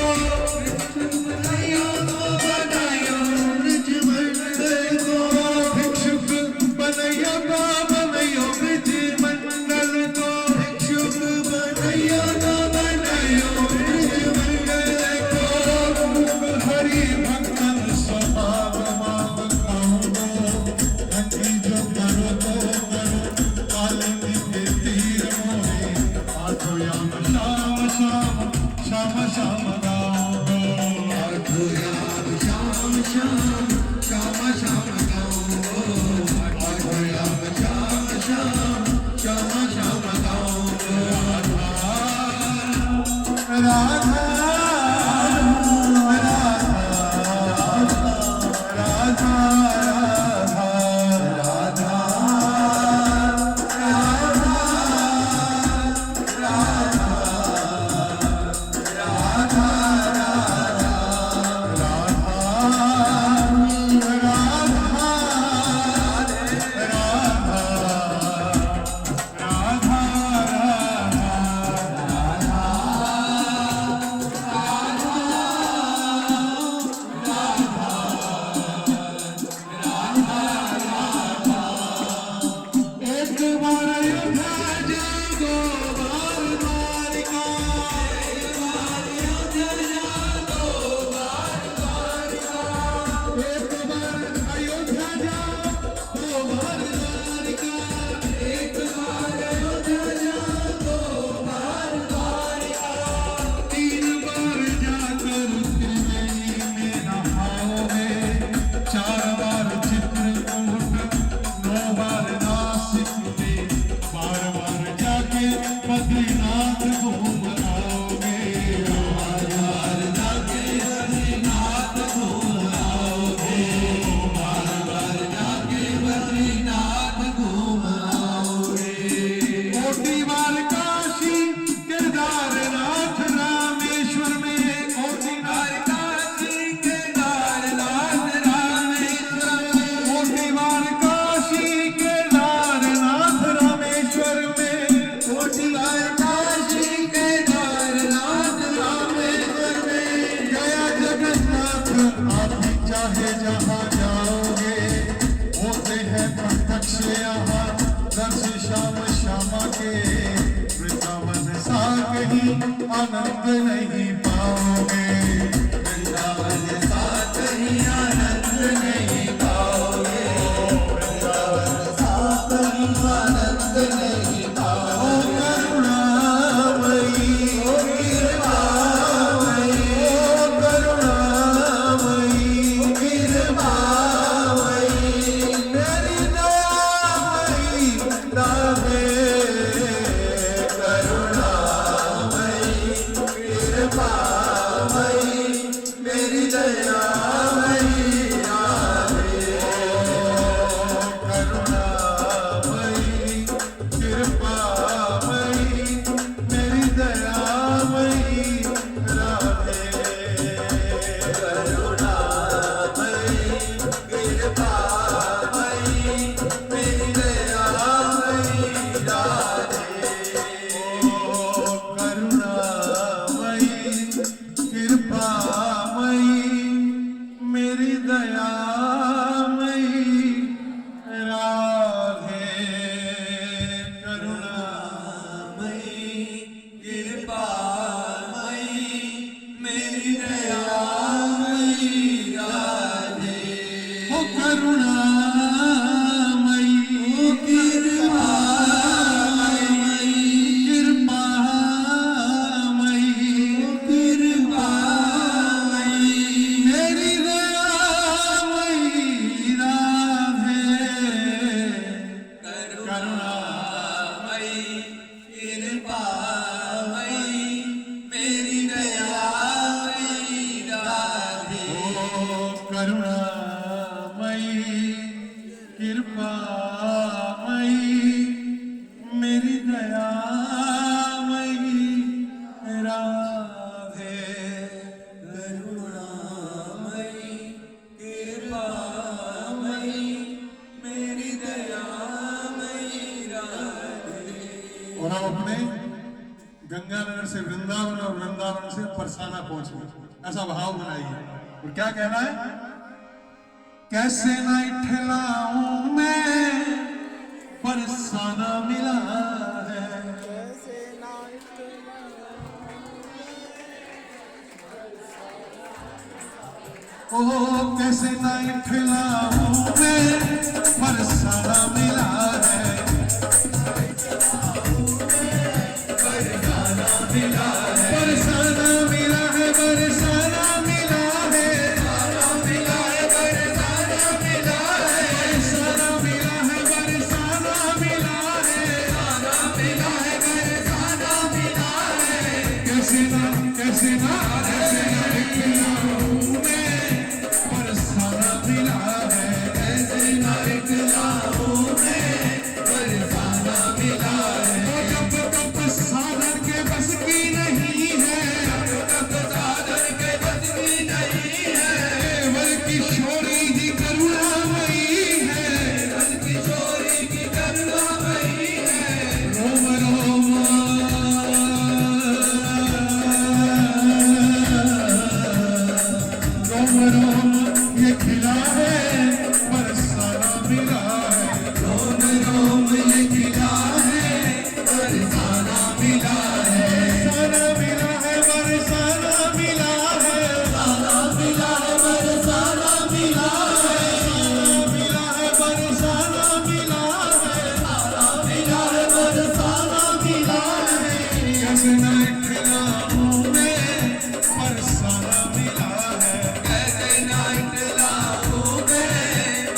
बनैया को बनायो ब्रज मंडल को। भिक्षुक बनैया का बनैयो ब्रज मंडल को, भिक्षुक बनैया को बनायो ब्रज मंडल को। हरि भक्तन स्वभाव मांग खाऊंगो, धनी जो करो तो करो, कालिंदी के तीर मोहे, आठों याम शाम शाम शाम शाम गाऊंगो। आठों याम शाम शाम शाम शाम गाऊंगो। आठों याम शाम शाम शाम शाम गाऊंगो। राधा आनंद नहीं पाओगे, वृंदावन साथ ही आनंद नहीं पाओगे। वृंदावन साथ ही आनंद नहीं पाओगे। करुणामयी ओ कृपामयी, करुणामयी कृपामयी, मेरी दयामयी राधे, कृपामयी मेरी दयामयी राधे। करुणामयी कृपामयी मेरी दयामयी राधे। करुणामयी कृपामयी मेरी दयामयी राधे। करुणामयी कृपामयी मेरी दयामयी राधे। करुणामयी कृपामयी मेरी दयामयी राधे। ओ करुणामयी कृपामयी कृपामयी कृपामयी मेरी दयामयी राधे। करुणामयी कृपामयी मेरी दयामयी राधे। करुणामयी कृपामयी मेरी दयामयी राधे। करुणामयी कृपामयी मेरी दयामयी और हम अपने गंगानगर से वृंदावन और वृंदावन से परसाना पहुंचे। ऐसा भाव बनाइए। और क्या कहना है? कैसे ना इठलाऊं मैं परसाना मिला है, ओ कैसे ना इठलाऊं मैं परसाना मिला है, परसाना मिला है, परसाना मिला है, परसाना मिला है, परसाना मिला है, परसाना मिला है, परसाना मिला है, परसाना मिला है, परसाना मिला है, परसाना मिला है। कैसे ना कैसे ना कैसे ना इठलाऊं मैं परसाना मिला है, कैसे ना इठलाऊं मैं परसाना मिला है। जब तक साधन के बस की नहीं है, जब तक साधन के बस की नहीं है, बल्कि किशोरी की करुणामयी है, बल्कि किशोरी की करुणामयी है। रोम रोम रोम रोम ये खिला है परसाना मिला है, रोम रोम ये खिला है परसाना मिला है, परसाना मिला है, परसाना मिला है, परसाना मिला है, परसाना मिला है, परसाना मिला है, परसाना मिला है, परसाना मिला है। कैसे ना इठलाऊं मैं परसाना मिला है, कैसे ना इठलाऊं मैं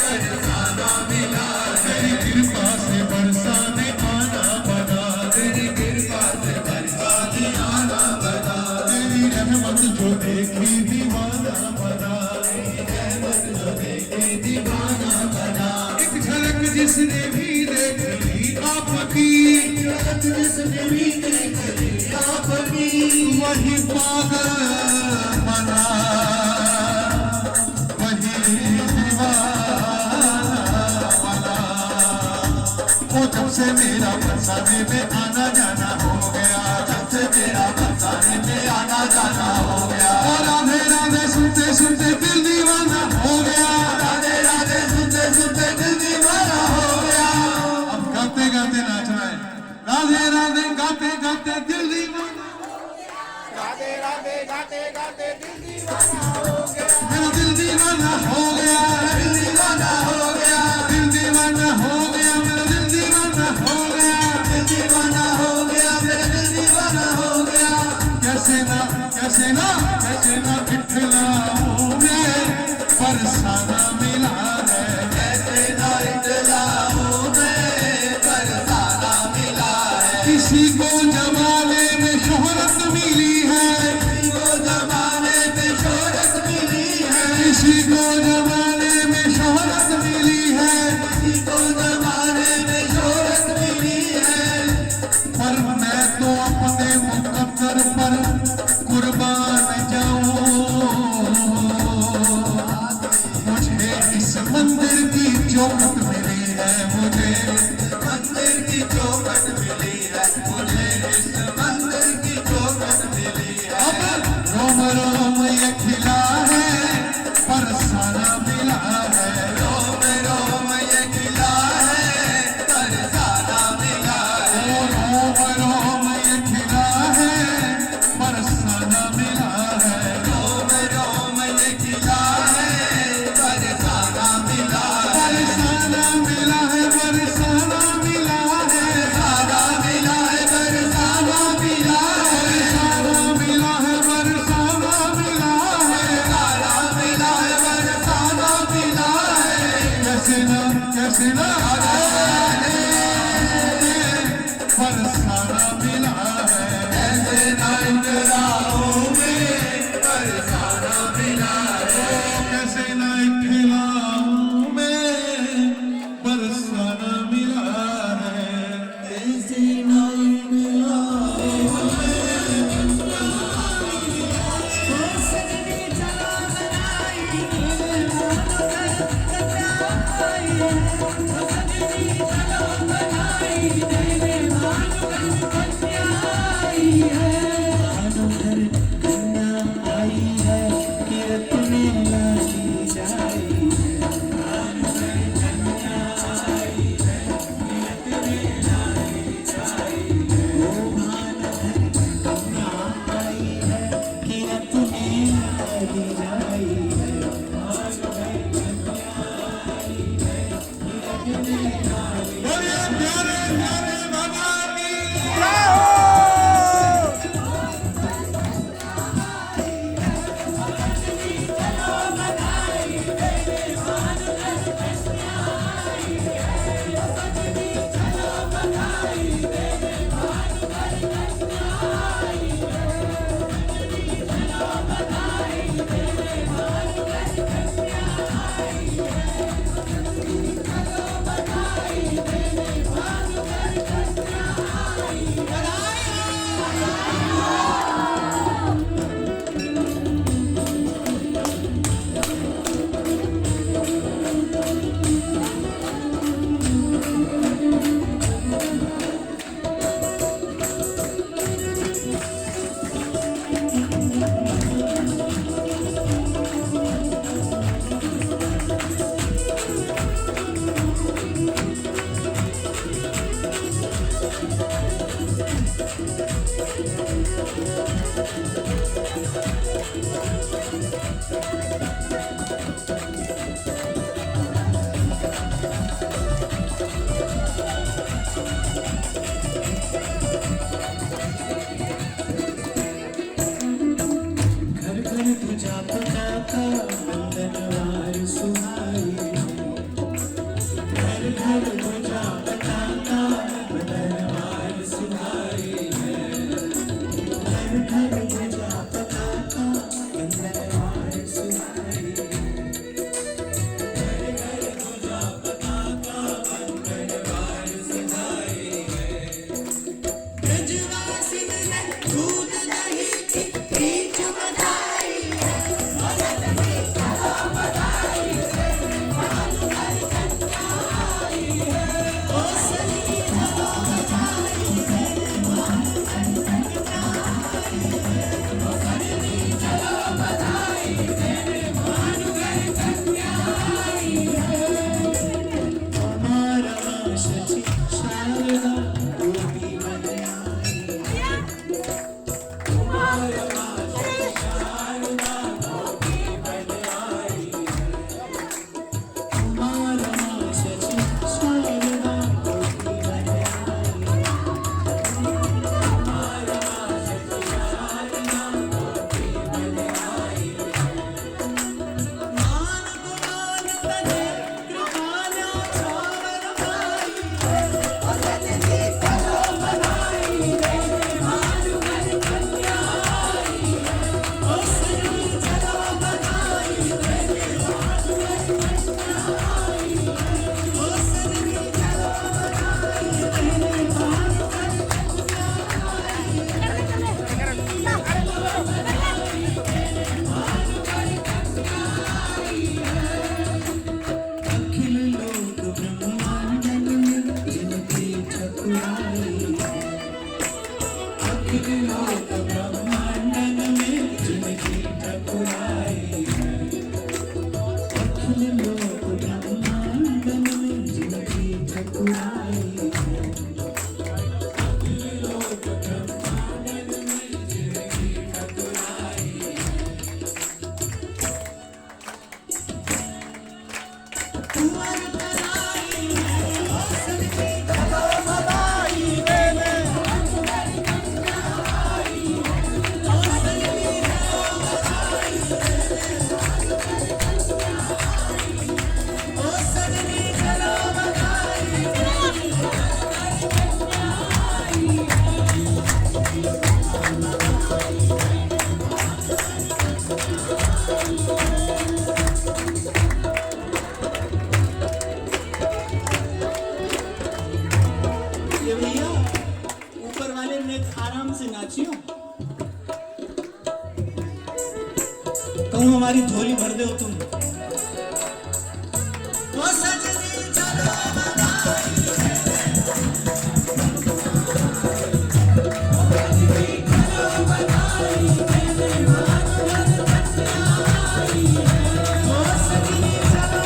परसाना मिला है। तेरी कृपा से बरसाने आना बना, तेरी कृपा से बरसाने आना बना, तेरी रहमत जो देखी दीवाना बना, तेरी रहमत जो देखी दीवाना बना। एक झलक जिसने भी देख ली आपकी, झलक जिसने भी देख ली आपकी, वही पागल बना, वही दीवाना बना। ओ जब से मेरा बरसाने में आना जाना हो गया, जब से मेरा बरसाने में आना जाना हो गया, और राधे राधे सुनते सुनते दिल दीवाना हो गया, राधे राधे सुनते सुनते दिल दीवाना हो गया। अब गाते गाते नाचना है, राधे राधे गाते गाते दिल दीवाना, राधे राधे गाते गाते दिल दीवाना हो गया, मेरा दिल दीवाना हो गया, दिल दीवाना हो गया, दिल दीवाना हो गया, मेरा दिल दीवाना हो गया, दिल दीवाना हो गया, मेरा दिल दीवाना हो गया। कैसे ना कैसे ना कैसे ना इठलाऊं मैं परसाना मिला है, कैसे ना इठलाऊं मैं परसाना मिला है। किसी को जमाने में शोहरत मिली है, किसी को जमाने में शोहरत मिली है, किसी को जमाने में शोहरत मिली है, किसी को जमाने में शोहरत मिली है। पर मैं तो अपने मुकद्दर पर कुर्बान जाऊं, मुझे इस मंदिर की चौखट मिली है, मुझे मंदिर की चौखट मिली है, मुझे इस मंदिर की चौखट मिली है। अब रोम रोम ये खिला है परसाना मिला है, रोम रोम ये खिला है परसाना मिला है, रोम रोम ये खिला है परसाना मिला है, रोम रोम ये खिला है परसाना मिला है, परसाना मिला है, परसाना मिला है, ठकुराई है। अखिल लोक ब्रह्मांडन में जिनकी ठकुराई है। अखिल लोक ब्रह्मांडन में जिनकी ठकुराई है। अखिल लोक ब्रह्मांडन में जिनकी ठकुराई है। कुंवर तराई है, सबकी भलो भलाई देवे। ओ सजनी चलो बधाई ये भैया ऊपर वाले ने आराम से नाचियो। कहूँ हमारी झोली भर दो तुम। ओ सजनी चलो बधाई ओ सजनी चलो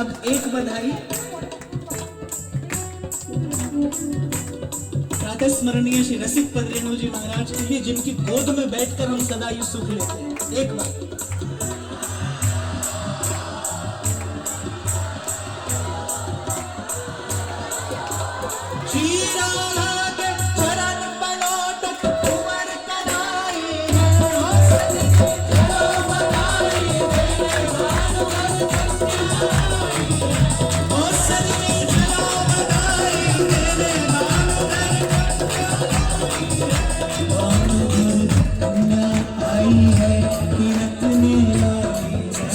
अब एक बधाई प्रातः स्मरणीय श्री रसिक पद रेणु जी महाराज के लिए, जिनकी गोद में बैठकर हम सदा ये सुख लेते हैं। एक बार श्री राधा के चरण पलोट कुंवर कनाई है। ओ सजनी चलो बधाई ओ सजनी चलो बधाई तेरे कन्या आई है तीरथ में लाई है।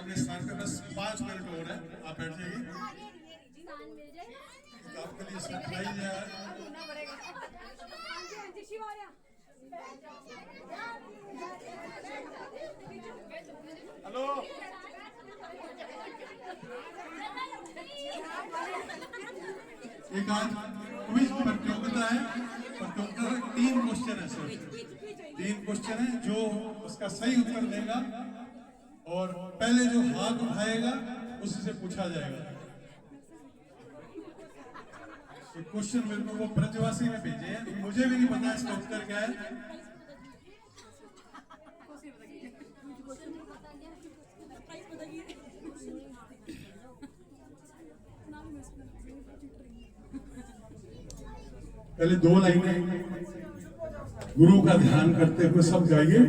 अपने स्थान पे, बस 5 मिनट और है, आप बैठ जाइए। तो आपके लिए सरप्राइज है। हेलो एक आज क्विज प्रतियोगिता है। प्रतियोगिता में 3 क्वेश्चन है सर, 3 क्वेश्चन है। जो उसका सही उत्तर देगा और पहले जो हाथ उठाएगा उसी से पूछा जाएगा। ये क्वेश्चन मेरे को वो ब्रजवासी ने भेजे हैं, मुझे भी नहीं पता इसका उत्तर क्या है। पहले 2 लाइनें गुरु का ध्यान करते हुए सब गाइए।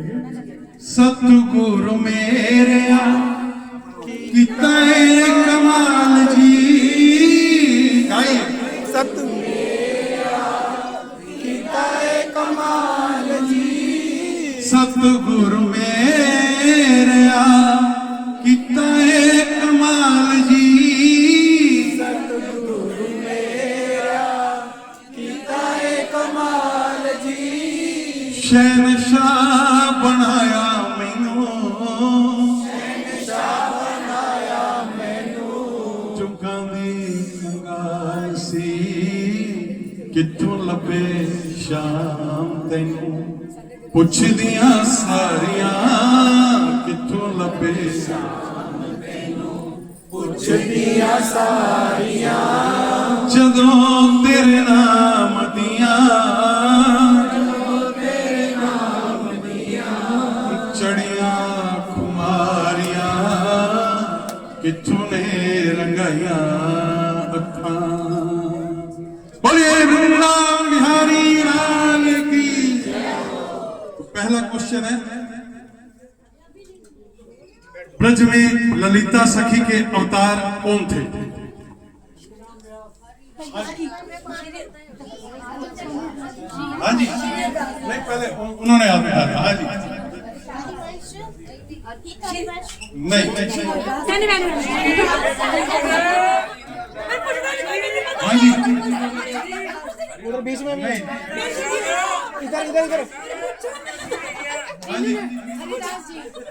सतगुरु मेरे कितना कमाल जी, गाइए। सतगुरु मेरे कितना कमाल जी, शहनशाह बनाया मैनू, चुंकां दी कंगाल सी, कित्थों लभे शाम तैनू, पुछदियां सारियां कित्थों लभे शाम तैनू, पुछदियां सारियां जदों तेरे नाम दियां चढ़िया खुमारियां, कित्थों ने रंगाइया अखां। बोलिए वृंदावन बिहारी लाल की। तो पहला क्वेश्चन है, ब्रज में ललिता सखी के अवतार कौन थे? हाँ जी, नहीं पहले उन्होंने याद उठाया। हाँ जी, नहीं हाँ जी, उधर बीच में नहीं, इधर इधर इधर। हाँ जी,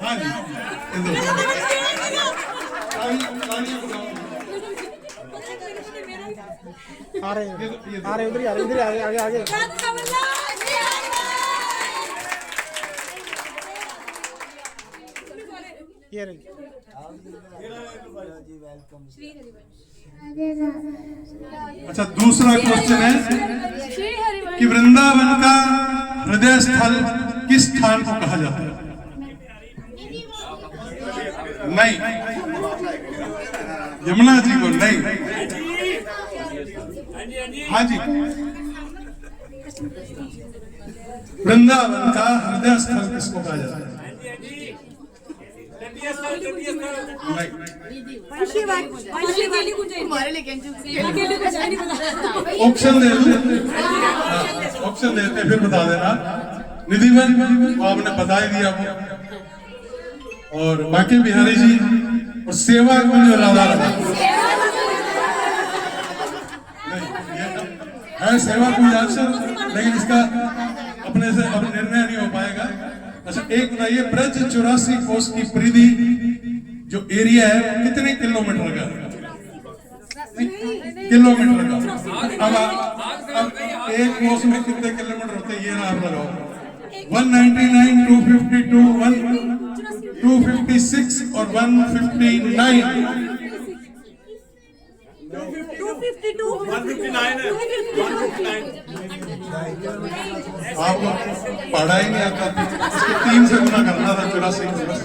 हाँ जी, आ रहे उधर ही आ रहे, इधर आगे आगे आगे। ये रही। अच्छा, दूसरा क्वेश्चन है कि वृंदावन का हृदय स्थल किस स्थान को कहा जाता है? नहीं, यमुना जी को नहीं। हाँ जी, वृंदावन का हृदय स्थल किसको कहा जाता है? नहीं, ऑप्शन दे दूं? ऑप्शन देते फिर बता देना। निधिवन आपने बता ही दिया वो, और बाकी बिहारी जी और सेवा कुंज राधा राधा। नहीं, ये है सेवा कुंज आंसर, लेकिन इसका अपने से अब निर्णय नहीं हो पाएगा। अच्छा, एक बताइए, ब्रज 84 कोस की परिधि जो एरिया है कितने किलोमीटर का? किलोमीटर का। अब एक कोस में कितने किलोमीटर होते हैं ये ना आप लगाओ। 199, 252, 256 और 159। 159 आपको पढ़ा ही नहीं आता, 3 से गुना करना था 84 को बस।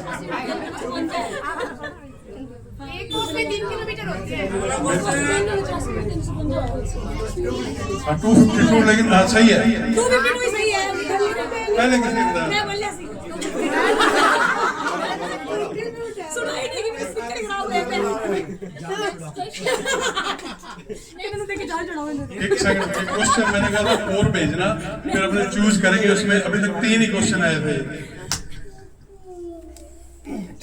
252 लेकिन सही है। पहले किसने बताया? एक सेकंड, क्वेश्चन मैंने कहा था 4 भेजना, फिर अपने चूज करेंगे। उसमें अभी तक 3 ही क्वेश्चन आए थे।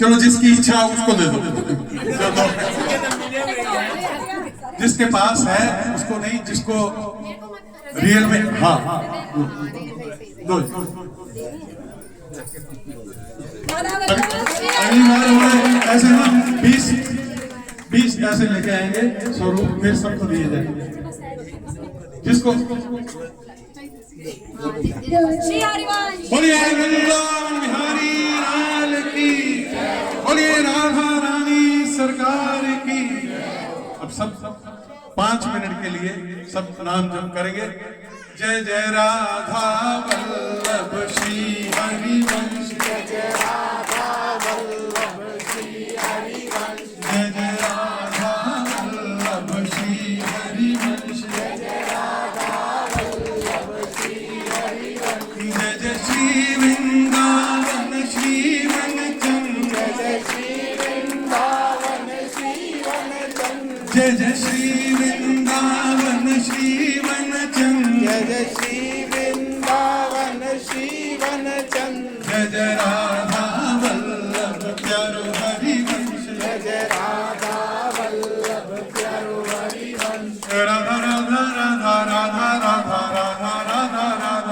चलो जिसकी इच्छा उसको दे दो, जिसके पास है उसको नहीं, जिसको रियल में, हाँ दो। अगली बार हमें ऐसे ना 20 ऐसे लेके आएंगे स्वरूप, फिर सबको दिए जाएंगे जिसको। श्री हरिवंश। बोलिए वृंदावन बिहारी लाल की, बोलिए राधा रानी सरकार की। अब सब 5 मिनट के लिए सब नाम जप करेंगे। जय जय राधा वल्लभ श्री हरिवंश, जय जय राधा वल्लभ श्री हरिवंश, जय जय राधा वल्लभ श्री हरिवंश, जय जय राधा वल्लभ श्री हरिवंश, जय जय श्री वृंदावन श्री वनचंद, जय जय श्री वृंदावन श्री वनचंद, जय जय श्री वृंदावन श्री वनचंद, जय जय श्री वृंदावन श्री वनचंद, जय जय राधा वल्लभ प्यारो हरिवंश, जय जय राधा वल्लभ प्यारो हरिवंश, राधा राधा राधा राधा राधा राधा राधा राधा राधा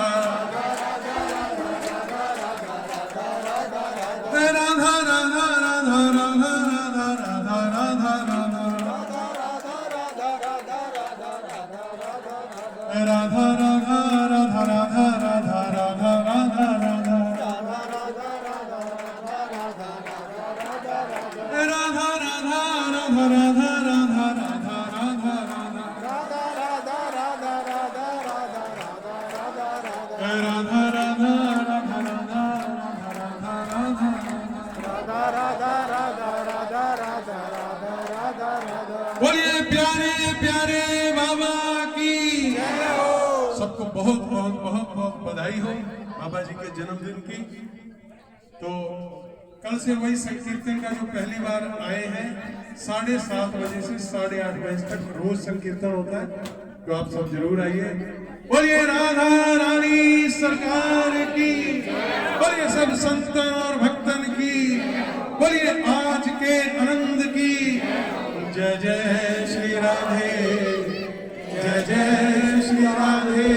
बोलिए प्यारे प्यारे बाबा की जय हो। सबको बहुत बहुत बहुत बहुत बधाई हो बाबा जी के जन्मदिन की। तो कल से वही संकीर्तन का जो पहली बार आए हैं 7:30 बजे से 8:30 बजे तक रोज संकीर्तन होता है, तो आप सब जरूर आइए। बोलिए राधा रानी सरकार की, बोलिए सब संतन और भक्तन की, बोलिए आज के आनंद की। जय जय श्री राधे, जय जय श्री राधे।